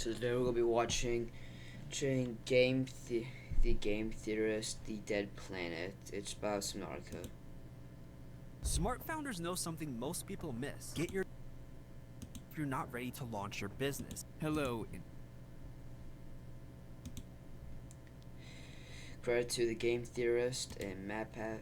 So today we're gonna be watching the Game Theorist, The Dead Planet. It's about Subnautica. Smart founders know something most people miss. If you're not ready to launch your business. Hello. Credit to the Game Theorist and MatPat.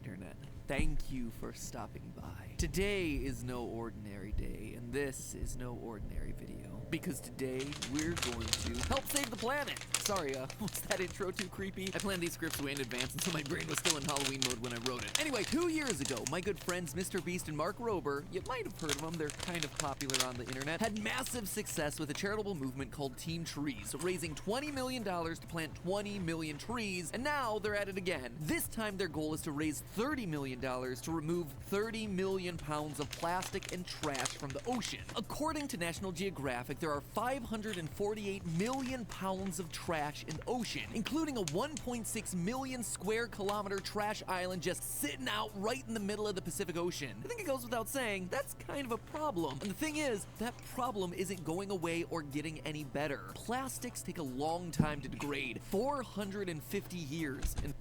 Internet. Thank you for stopping by. Today is no ordinary day, and this is no ordinary video. Because today, we're going to help save the planet! Sorry, was that intro too creepy? I planned these scripts way in advance, and so my brain was still in Halloween mode when I wrote it. Anyway, 2 years ago, my good friends Mr. Beast and Mark Rober, you might have heard of them, they're kind of popular on the internet, had massive success with a charitable movement called Team Trees, raising $20 million to plant 20 million trees, and now they're at it again. This time, their goal is to raise $30 million to remove 30 million pounds of plastic and trash from the ocean. According to National Geographic, there are 548 million pounds of trash in the ocean, including a 1.6 million square kilometer trash island just sitting out right in the middle of the Pacific Ocean. I think it goes without saying, that's kind of a problem. And the thing is, that problem isn't going away or getting any better. Plastics take a long time to degrade, 450 years. And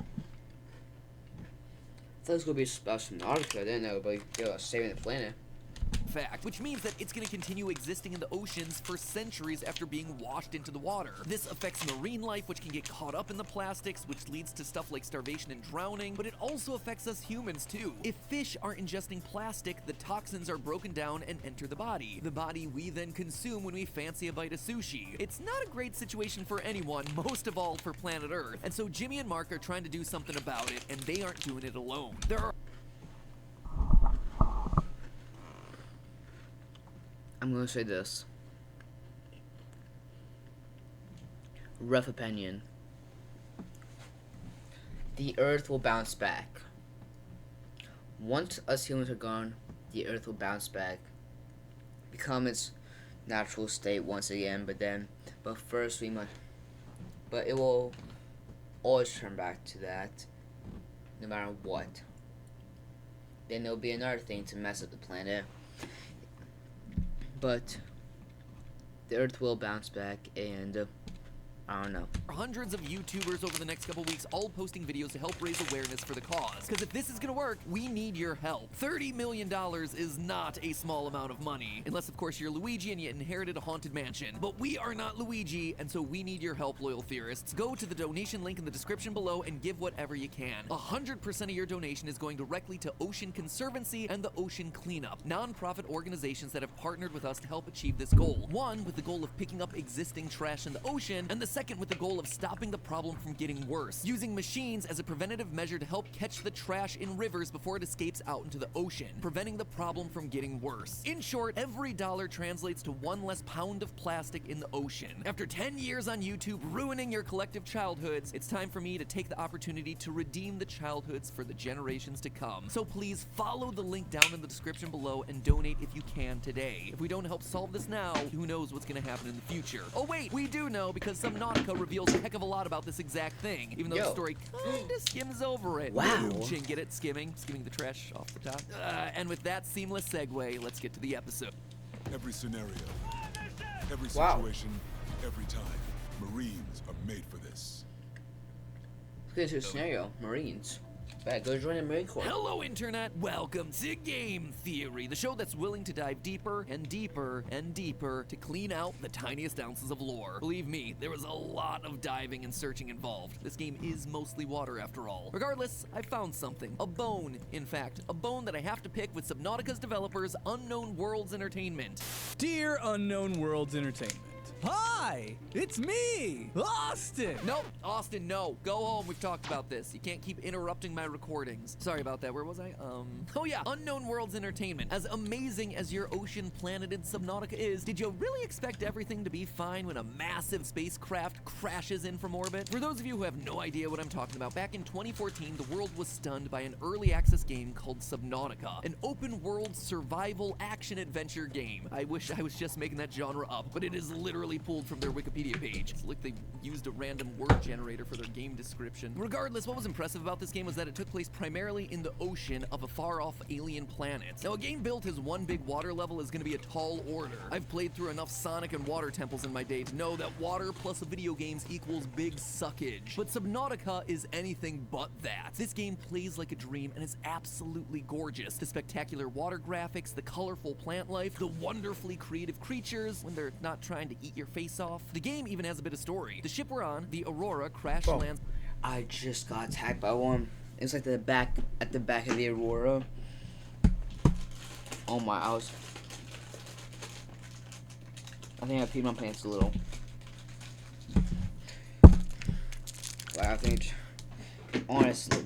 I thought it was gonna be about Subnautica. I didn't know about saving the planet. fact, which means that it's going to continue existing in the oceans for centuries after being washed into the water. This affects marine life, which can get caught up in the plastics, which leads to stuff like starvation and drowning, but it also affects us humans too. If fish aren't ingesting plastic, the toxins are broken down and enter the body we then consume when we fancy a bite of sushi. It's not a great situation for anyone, most of all for planet Earth, and so Jimmy and Mark are trying to do something about it, and they aren't doing it alone. There are I'm gonna say this. Rough opinion. The Earth will bounce back. Once us humans are gone, the Earth will bounce back, become its natural state once again. But first but it will always turn back to that, no matter what. Then there'll be another thing to mess up the planet. But the Earth will bounce back, and I don't know. Hundreds of YouTubers over the next couple weeks all posting videos to help raise awareness for the cause. Because if this is gonna work, we need your help. $30 million is not a small amount of money. Unless, of course, you're Luigi and you inherited a haunted mansion. But we are not Luigi, and so we need your help, loyal theorists. Go to the donation link in the description below and give whatever you can. 100% of your donation is going directly to Ocean Conservancy and the Ocean Cleanup, non-profit organizations that have partnered with us to help achieve this goal. One, with the goal of picking up existing trash in the ocean, and the second with the goal of stopping the problem from getting worse, using machines as a preventative measure to help catch the trash in rivers before it escapes out into the ocean, preventing the problem from getting worse. In short, every dollar translates to one less pound of plastic in the ocean. After 10 years on YouTube ruining your collective childhoods, it's time for me to take the opportunity to redeem the childhoods for the generations to come. So please follow the link down in the description below and donate if you can today. If we don't help solve this now, who knows what's gonna happen in the future. Oh wait, we do know, because Subnautica reveals a heck of a lot about this exact thing, even though the story kinda skims over it. Wow. Get it? Skimming the trash off the top. And with that seamless segue, let's get to the episode. Every scenario, every Wow. situation, every time. Marines are made for this. Let's get into a scenario. Marines. Bad, go join the Marine Corps. Hello, Internet! Welcome to Game Theory, the show that's willing to dive deeper and deeper and deeper to clean out the tiniest ounces of lore. Believe me, there was a lot of diving and searching involved. This game is mostly water, after all. Regardless, I found something. A bone, in fact. A bone that I have to pick with Subnautica's developers, Unknown Worlds Entertainment. Dear Unknown Worlds Entertainment. Hi, it's me, Austin. Nope, Austin, no. Go home, we've talked about this. You can't keep interrupting my recordings. Sorry about that, where was I? Oh yeah, Unknown Worlds Entertainment. As amazing as your ocean planeted Subnautica is, did you really expect everything to be fine when a massive spacecraft crashes in from orbit? For those of you who have no idea what I'm talking about, back in 2014, the world was stunned by an early access game called Subnautica, an open world survival action adventure game. I wish I was just making that genre up, but it is literally pulled from from their Wikipedia page. It's like they used a random word generator for their game description. Regardless, what was impressive about this game was that it took place primarily in the ocean of a far-off alien planet. Now, a game built as one big water level is going to be a tall order. I've played through enough Sonic and water temples in my day to know that water plus a video games equals big suckage. But Subnautica is anything but that. This game plays like a dream and is absolutely gorgeous. The spectacular water graphics, the colorful plant life, the wonderfully creative creatures when they're not trying to eat your face off. The game even has a bit of story. The ship we're on, the Aurora, crash lands. I just got attacked by one. It's like at the back of the Aurora. Oh my, I think I peed my pants a little. Like, I think, honestly.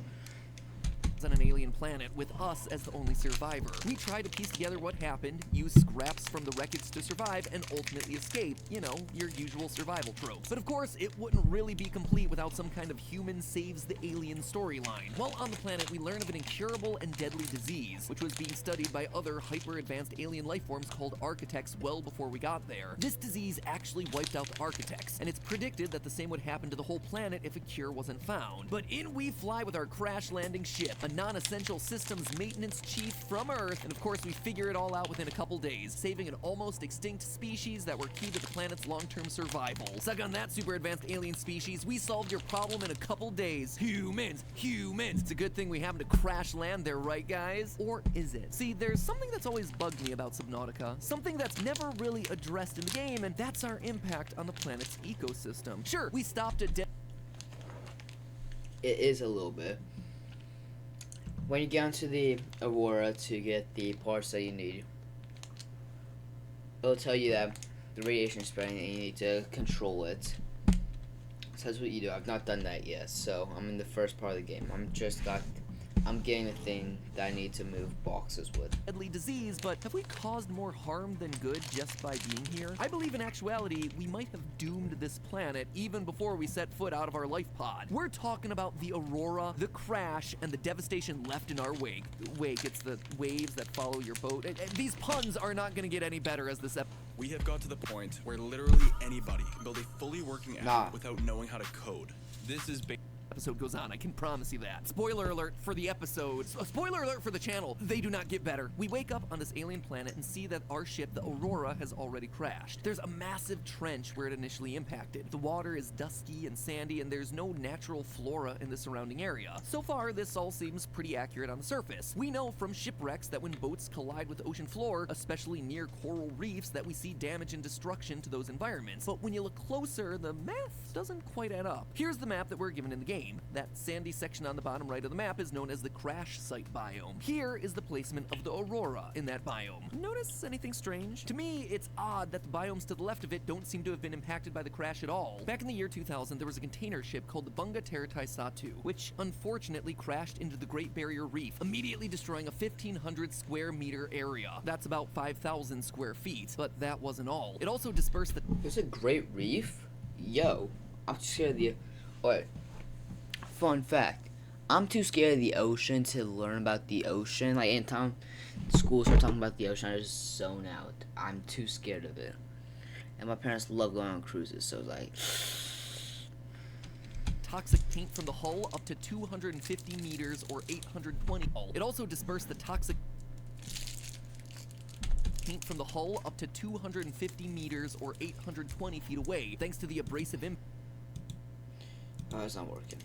On an alien planet with us as the only survivor. We try to piece together what happened, use scraps from the wreckage to survive, and ultimately escape. You know, your usual survival tropes. But of course, it wouldn't really be complete without some kind of human saves the alien storyline. While on the planet, we learn of an incurable and deadly disease, which was being studied by other hyper-advanced alien life forms called architects well before we got there. This disease actually wiped out the architects, and it's predicted that the same would happen to the whole planet if a cure wasn't found. But in we fly with our crash-landing ship, a non-essential systems maintenance chief from Earth, and of course we figure it all out within a couple days, saving an almost extinct species that were key to the planet's long-term survival. Suck on that, super advanced alien species. We solved your problem in a couple days. Humans! It's a good thing we happened to crash land there, right guys? Or is it? See, there's something that's always bugged me about Subnautica, something that's never really addressed in the game, and that's our impact on the planet's ecosystem. Sure, we stopped at It is a little bit. When you get onto the Aurora to get the parts that you need, it'll tell you that the radiation is spreading and you need to control it. So that's what you do. I've not done that yet, so I'm in the first part of the game. I'm getting the thing that I need to move boxes with. Deadly disease, but have we caused more harm than good just by being here? I believe in actuality, we might have doomed this planet even before we set foot out of our life pod. We're talking about the Aurora, the crash, and the devastation left in our wake. Wake, it's the waves that follow your boat. These puns are not gonna get any better as this We have got to the point where literally anybody can build a fully working app without knowing how to code. This is episode goes on, I can promise you that. Spoiler alert for the episode. Spoiler alert for the channel. They do not get better. We wake up on this alien planet and see that our ship, the Aurora, has already crashed. There's a massive trench where it initially impacted. The water is dusky and sandy, and there's no natural flora in the surrounding area. So far, this all seems pretty accurate on the surface. We know from shipwrecks that when boats collide with the ocean floor, especially near coral reefs, that we see damage and destruction to those environments. But when you look closer, the math doesn't quite add up. Here's the map that we're given in the game. That sandy section on the bottom right of the map is known as the crash site biome. Here is the placement of the Aurora in that biome. Notice anything strange? To me, it's odd that the biomes to the left of it don't seem to have been impacted by the crash at all. Back in the year 2000, there was a container ship called the Bunga Teratai Satu, which unfortunately crashed into the Great Barrier Reef, immediately destroying a 1,500 square meter area. That's about 5,000 square feet, but that wasn't all. It also dispersed the— There's a Great Reef? Yo, I'm too scared of the... Alright. Fun fact. I'm too scared of the ocean to learn about the ocean. Like, anytime schools start talking about the ocean, I just zone out. I'm too scared of it. And my parents love going on cruises, so it's like... toxic paint from the hull up to 250 meters or 820 hull. It also dispersed the toxic paint from the hull up to 250 meters or 820 feet away, thanks to the abrasive impact. Oh, it's not working.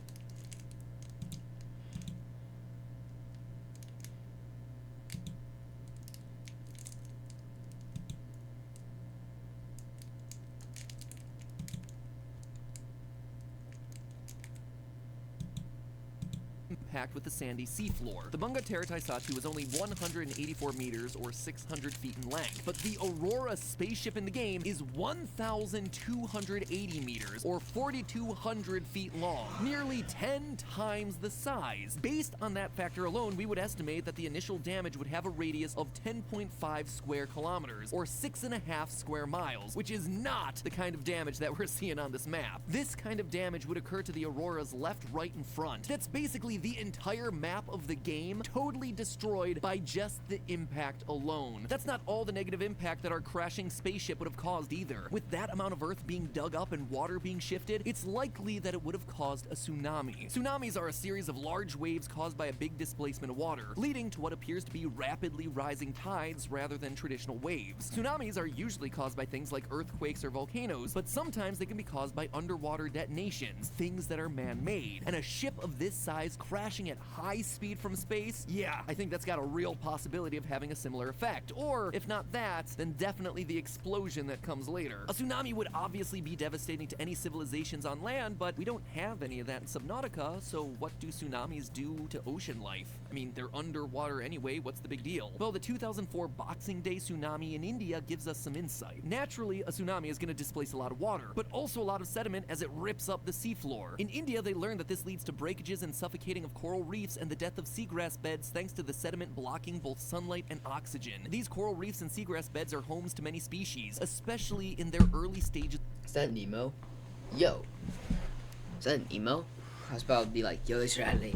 Packed with the sandy seafloor. The Bunga Teratai Satu is only 184 meters or 600 feet in length, but the Aurora spaceship in the game is 1,280 meters or 4,200 feet long, nearly 10 times the size. Based on that factor alone, we would estimate that the initial damage would have a radius of 10.5 square kilometers or 6.5 square miles, which is not the kind of damage that we're seeing on this map. This kind of damage would occur to the Aurora's left, right, and front. That's basically the entire map of the game totally destroyed by just the impact alone. That's not all the negative impact that our crashing spaceship would have caused either. With that amount of Earth being dug up and water being shifted, it's likely that it would have caused a tsunami. Tsunamis are a series of large waves caused by a big displacement of water, leading to what appears to be rapidly rising tides rather than traditional waves. Tsunamis are usually caused by things like earthquakes or volcanoes, but sometimes they can be caused by underwater detonations, things that are man-made. And a ship of this size crashing at high speed from space, yeah, I think that's got a real possibility of having a similar effect. Or, if not that, then definitely the explosion that comes later. A tsunami would obviously be devastating to any civilizations on land, but we don't have any of that in Subnautica, so what do tsunamis do to ocean life? I mean, they're underwater anyway, what's the big deal? Well, the 2004 Boxing Day tsunami in India gives us some insight. Naturally, a tsunami is going to displace a lot of water, but also a lot of sediment as it rips up the seafloor. In India, they learned that this leads to breakages and suffocating of coral reefs and the death of seagrass beds thanks to the sediment blocking both sunlight and oxygen. These coral reefs and seagrass beds are homes to many species, especially in their early stages. Is that Nemo? Yo. Is that Nemo? I was about to be like, yo, there's Radley.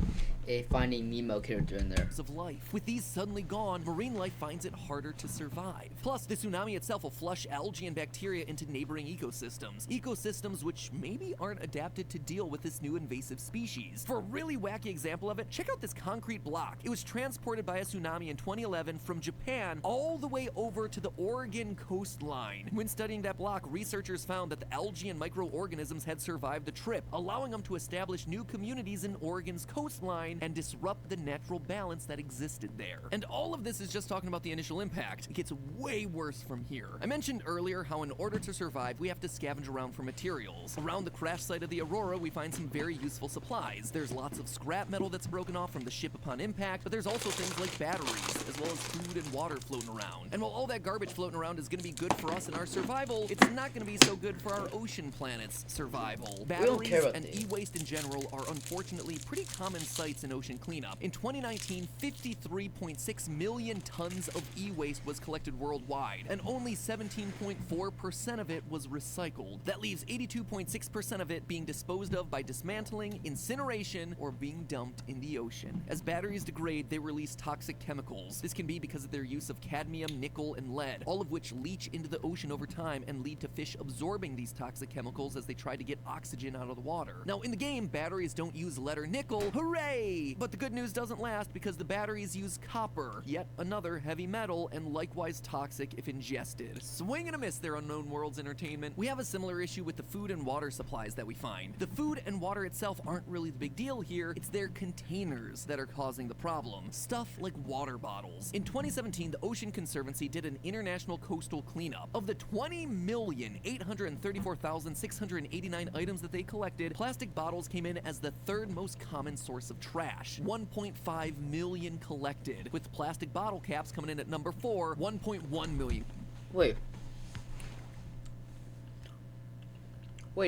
A Finding Nemo character in there. Of life. With these suddenly gone, marine life finds it harder to survive. Plus, the tsunami itself will flush algae and bacteria into neighboring ecosystems. Ecosystems which maybe aren't adapted to deal with this new invasive species. For a really wacky example of it, check out this concrete block. It was transported by a tsunami in 2011 from Japan all the way over to the Oregon coastline. When studying that block, researchers found that the algae and microorganisms had survived the trip, allowing them to establish new communities in Oregon's coastline and disrupt the natural balance that existed there. And all of this is just talking about the initial impact. It gets way worse from here. I mentioned earlier how in order to survive, we have to scavenge around for materials. Around the crash site of the Aurora, we find some very useful supplies. There's lots of scrap metal that's broken off from the ship upon impact, but there's also things like batteries, as well as food and water floating around. And while all that garbage floating around is going to be good for us in our survival, it's not going to be so good for our ocean planet's survival. Batteries and e-waste in general are unfortunately pretty common sights in ocean cleanup. In 2019, 53.6 million tons of e-waste was collected worldwide, and only 17.4% of it was recycled. That leaves 82.6% of it being disposed of by dismantling, incineration, or being dumped in the ocean. As batteries degrade, they release toxic chemicals. This can be because of their use of cadmium, nickel, and lead, all of which leach into the ocean over time and lead to fish absorbing these toxic chemicals as they try to get oxygen out of the water. Now, in the game, batteries don't use lead or nickel, hooray! But the good news doesn't last because the batteries use copper, yet another heavy metal and likewise toxic if ingested. Swing and a miss there, Unknown Worlds Entertainment. We have a similar issue with the food and water supplies that we find. The food and water itself aren't really the big deal here, it's their containers that are causing the problem. Stuff like water bottles. In 2017, the Ocean Conservancy did an international coastal cleanup. Of the 20,834,689 items that they collected, plastic bottles came in as the third most common source of trash. 1.5 million collected, with plastic bottle caps coming in at number 4, 1.1 million. Wait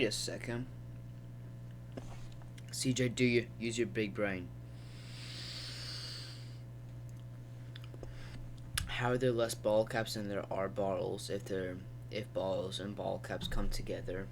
a second. CJ, do you use your big brain? How are there less bottle caps than there are bottles if bottles and bottle caps come together?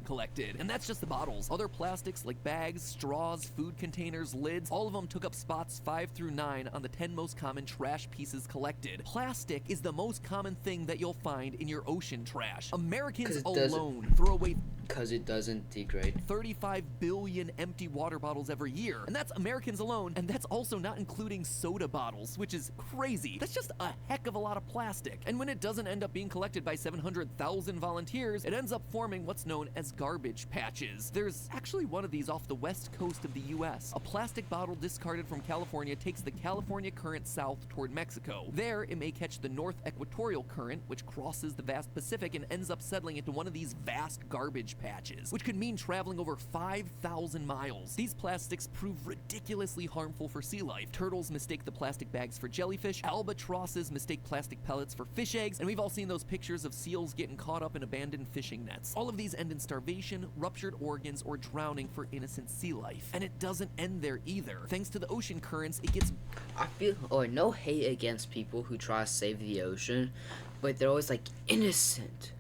Collected. And that's just the bottles. Other plastics like bags, straws, food containers, lids, all of them took up spots 5 through 9 on the 10 most common trash pieces collected. Plastic is the most common thing that you'll find in your ocean trash. Americans alone throw away because it doesn't degrade 35 billion empty water bottles every year. And that's Americans alone, and that's also not including soda bottles, which is crazy. That's just a heck of a lot of plastic. And when it doesn't end up being collected by 700,000 volunteers, it ends up forming what's known as garbage patches. There's actually one of these off the west coast of the US. A plastic bottle discarded from California takes the California Current south toward Mexico. There, it may catch the North Equatorial Current, which crosses the vast Pacific and ends up settling into one of these vast garbage patches, which could mean traveling over 5,000 miles. These plastics prove ridiculously harmful for sea life. Turtles mistake the plastic bags for jellyfish, albatrosses mistake plastic pellets for fish eggs, and we've all seen those pictures of seals getting caught up in abandoned fishing nets. All of these end in starvation, ruptured organs, or drowning for innocent sea life. And it doesn't end there either. Thanks to the ocean currents, it gets... I feel, no hate against people who try to save the ocean, but they're always like innocent,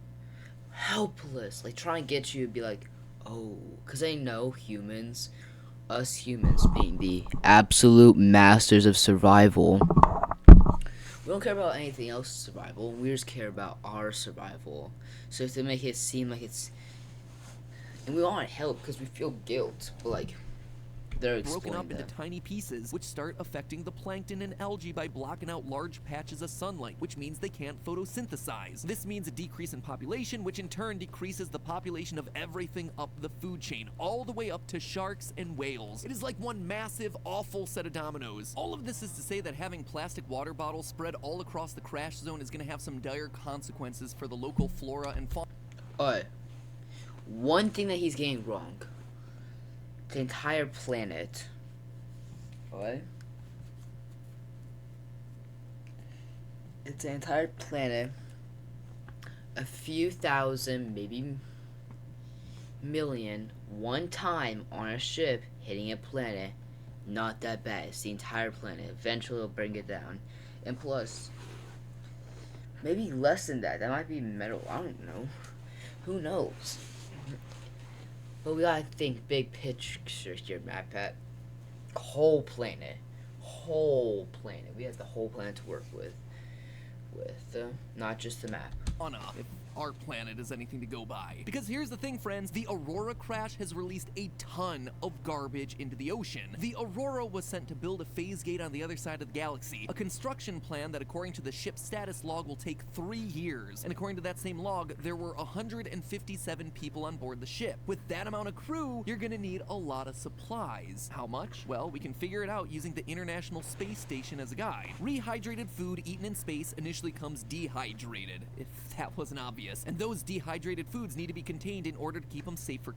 helpless, like trying to get you to be like, oh, because they know humans us humans being the absolute masters of survival, we don't care about anything else's survival. We just care about our survival. So to make it seem like it's, and we want to help because we feel guilt, but like they're broken up exploiting into tiny pieces, which start affecting the plankton and algae by blocking out large patches of sunlight, which means they can't photosynthesize. This means a decrease in population, which in turn decreases the population of everything up the food chain, all the way up to sharks and whales. It is like one massive, awful set of dominoes. All of this is to say that having plastic water bottles spread all across the crash zone is going to have some dire consequences for the local flora and fauna. Alright, one thing that he's getting wrong. The entire planet. What? It's the entire planet. A few thousand, maybe million, one time on a ship hitting a planet. Not that bad. It's the entire planet. Eventually it'll bring it down. And plus, maybe less than that. That might be metal. I don't know. Who knows? But we gotta think big picture here, MatPat. Whole planet. We have the whole planet to work with. Not just the map. If our planet is anything to go by. Because here's the thing, friends, the Aurora crash has released a ton of garbage into the ocean. The Aurora was sent to build a phase gate on the other side of the galaxy, a construction plan that according to the ship's status log will take 3 years. And according to that same log, there were 157 people on board the ship. With that amount of crew, you're gonna need a lot of supplies. How much? Well, we can figure it out using the International Space Station as a guide. Rehydrated food eaten in space initially comes dehydrated, if that wasn't obvious. And those dehydrated foods need to be contained in order to keep them safe for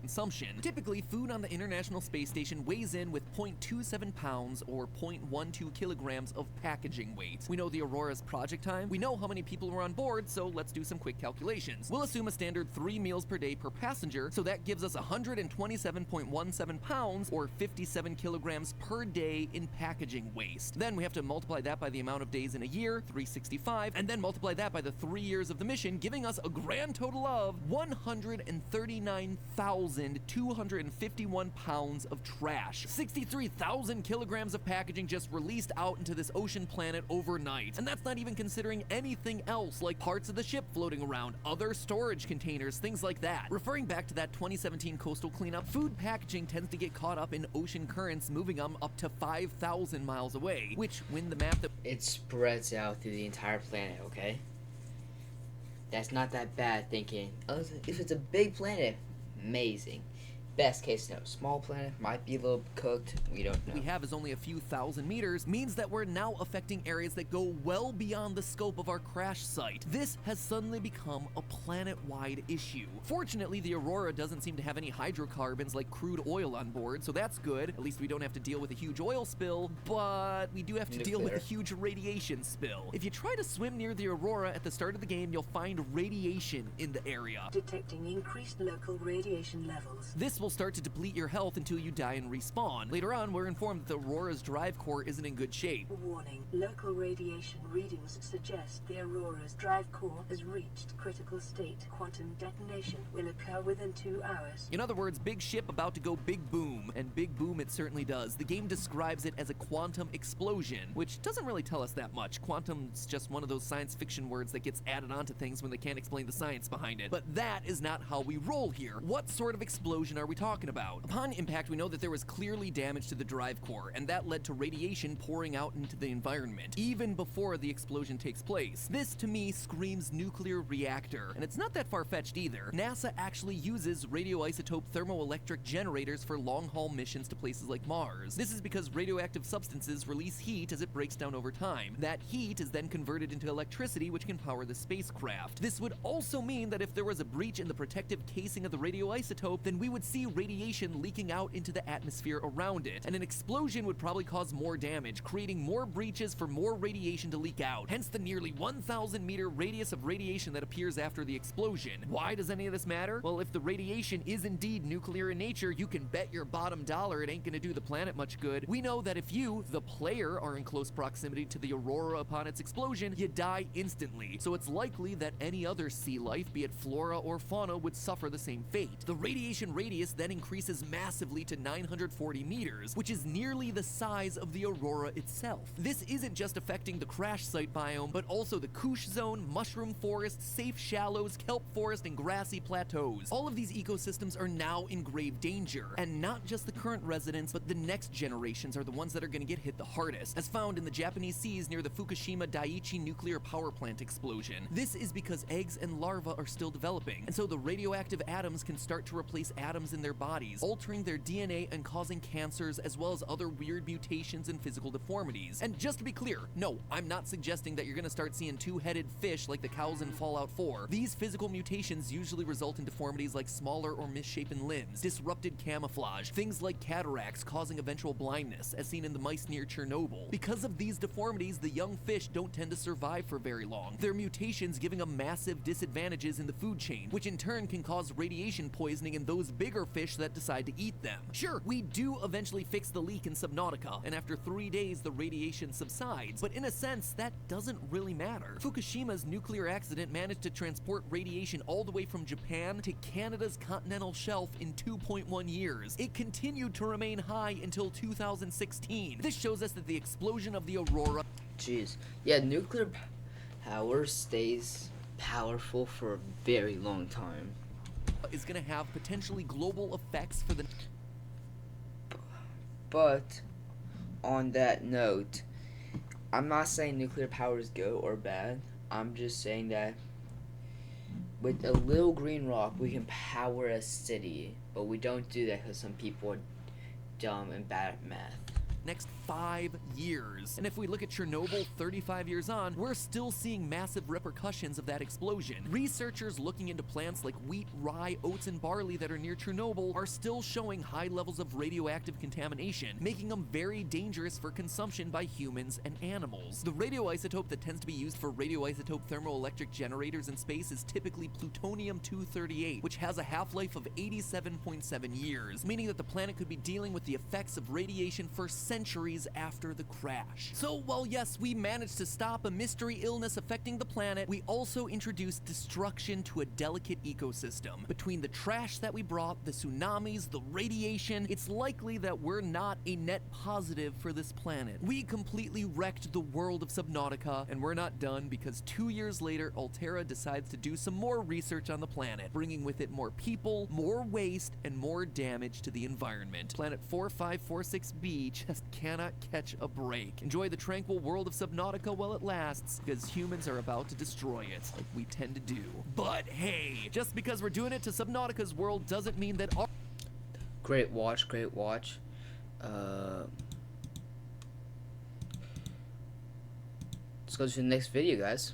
consumption. Typically, food on the International Space Station weighs in with 0.27 pounds or 0.12 kilograms of packaging weight. We know the Aurora's project time, we know how many people were on board, so let's do some quick calculations. We'll assume a standard 3 meals per day per passenger, so that gives us 127.17 pounds or 57 kilograms per day in packaging waste. Then we have to multiply that by the amount of days in a year, 365, and then multiply that by the 3 years of the mission, giving us a grand total of 139,251 pounds of trash. 63,000 kilograms of packaging just released out into this ocean planet overnight. And that's not even considering anything else like parts of the ship floating around, other storage containers, things like that. Referring back to that 2017 coastal cleanup, food packaging tends to get caught up in ocean currents, moving them up to 5,000 miles away, which when the map that It spreads out through the entire planet, okay? That's not that bad thinking. If it's a big planet, amazing. Best case scenario, small planet, might be a little cooked, we don't know. we have is only a few thousand meters, means that we're now affecting areas that go well beyond the scope of our crash site. This has suddenly become a planet-wide issue. Fortunately, the Aurora doesn't seem to have any hydrocarbons like crude oil on board, so that's good. At least we don't have to deal with a huge oil spill, but we do have to deal with a huge radiation spill. If you try to swim near the Aurora at the start of the game, you'll find radiation in the area. Detecting increased local radiation levels. This will start to deplete your health until you die and respawn. Later on, we're informed that the Aurora's drive core isn't in good shape. Warning. Local radiation readings suggest the Aurora's drive core has reached critical state. Quantum detonation will occur within 2 hours. In other words, big ship about to go big boom. And big boom it certainly does. The game describes it as a quantum explosion, which doesn't really tell us that much. Quantum's just one of those science fiction words that gets added onto things when they can't explain the science behind it. But that is not how we roll here. What sort of explosion are we talking about? Upon impact, we know that there was clearly damage to the drive core, and that led to radiation pouring out into the environment, even before the explosion takes place. This, to me, screams nuclear reactor, and it's not that far-fetched either. NASA actually uses radioisotope thermoelectric generators for long-haul missions to places like Mars. This is because radioactive substances release heat as it breaks down over time. That heat is then converted into electricity, which can power the spacecraft. This would also mean that if there was a breach in the protective casing of the radioisotope, then we would see radiation leaking out into the atmosphere around it, and an explosion would probably cause more damage, creating more breaches for more radiation to leak out, hence the nearly 1,000 meter radius of radiation that appears after the explosion. Why does any of this matter? Well, if the radiation is indeed nuclear in nature, you can bet your bottom dollar it ain't gonna do the planet much good. We know that if you, the player, are in close proximity to the Aurora upon its explosion, you die instantly, so it's likely that any other sea life, be it flora or fauna, would suffer the same fate. The radiation radius radius then increases massively to 940 meters, which is nearly the size of the aurora itself. This isn't just affecting the crash site biome, but also the Koosh zone, mushroom forest, safe shallows, kelp forest, and grassy plateaus. All of these ecosystems are now in grave danger, and not just the current residents, but the next generations are the ones that are going to get hit the hardest, as found in the Japanese seas near the Fukushima Daiichi nuclear power plant explosion. This is because eggs and larvae are still developing, and so the radioactive atoms can start to replace atoms in their bodies, altering their DNA and causing cancers as well as other weird mutations and physical deformities. And just to be clear, no, I'm not suggesting that you're going to start seeing two-headed fish like the cows in Fallout 4. These physical mutations usually result in deformities like smaller or misshapen limbs, disrupted camouflage, things like cataracts causing eventual blindness, as seen in the mice near Chernobyl. Because of these deformities, the young fish don't tend to survive for very long, their mutations giving them massive disadvantages in the food chain, which in turn can cause radiation poisoning in those bigger fish that decide to eat them. Sure, we do eventually fix the leak in Subnautica, and after 3 days the radiation subsides, but in a sense, that doesn't really matter. Fukushima's nuclear accident managed to transport radiation all the way from Japan to Canada's continental shelf in 2.1 years. It continued to remain high until 2016. This shows us that the explosion of the aurora... Jeez. Yeah, nuclear power stays powerful for a very long time. ...is going to have potentially global effects for the... But, on that note, I'm not saying nuclear power is good or bad. I'm just saying that with a little green rock, we can power a city. But we don't do that because some people are dumb and bad at math. Next 5 years. And if we look at Chernobyl 35 years on, we're still seeing massive repercussions of that explosion. Researchers looking into plants like wheat, rye, oats, and barley that are near Chernobyl are still showing high levels of radioactive contamination, making them very dangerous for consumption by humans and animals. The radioisotope that tends to be used for radioisotope thermoelectric generators in space is typically plutonium-238, which has a half-life of 87.7 years, meaning that the planet could be dealing with the effects of radiation for centuries after the crash. So while yes, we managed to stop a mystery illness affecting the planet, we also introduced destruction to a delicate ecosystem. Between the trash that we brought, the tsunamis, the radiation, it's likely that we're not a net positive for this planet. We completely wrecked the world of Subnautica, and we're not done because 2 years later, Alterra decides to do some more research on the planet, bringing with it more people, more waste, and more damage to the environment. Planet 4546b just cannot catch a break. Enjoy the tranquil world of Subnautica while it lasts, because humans are about to destroy it, like we tend to do. But hey, just because we're doing it to Subnautica's world doesn't mean that our... Great watch, great watch. Let's go to the next video, guys.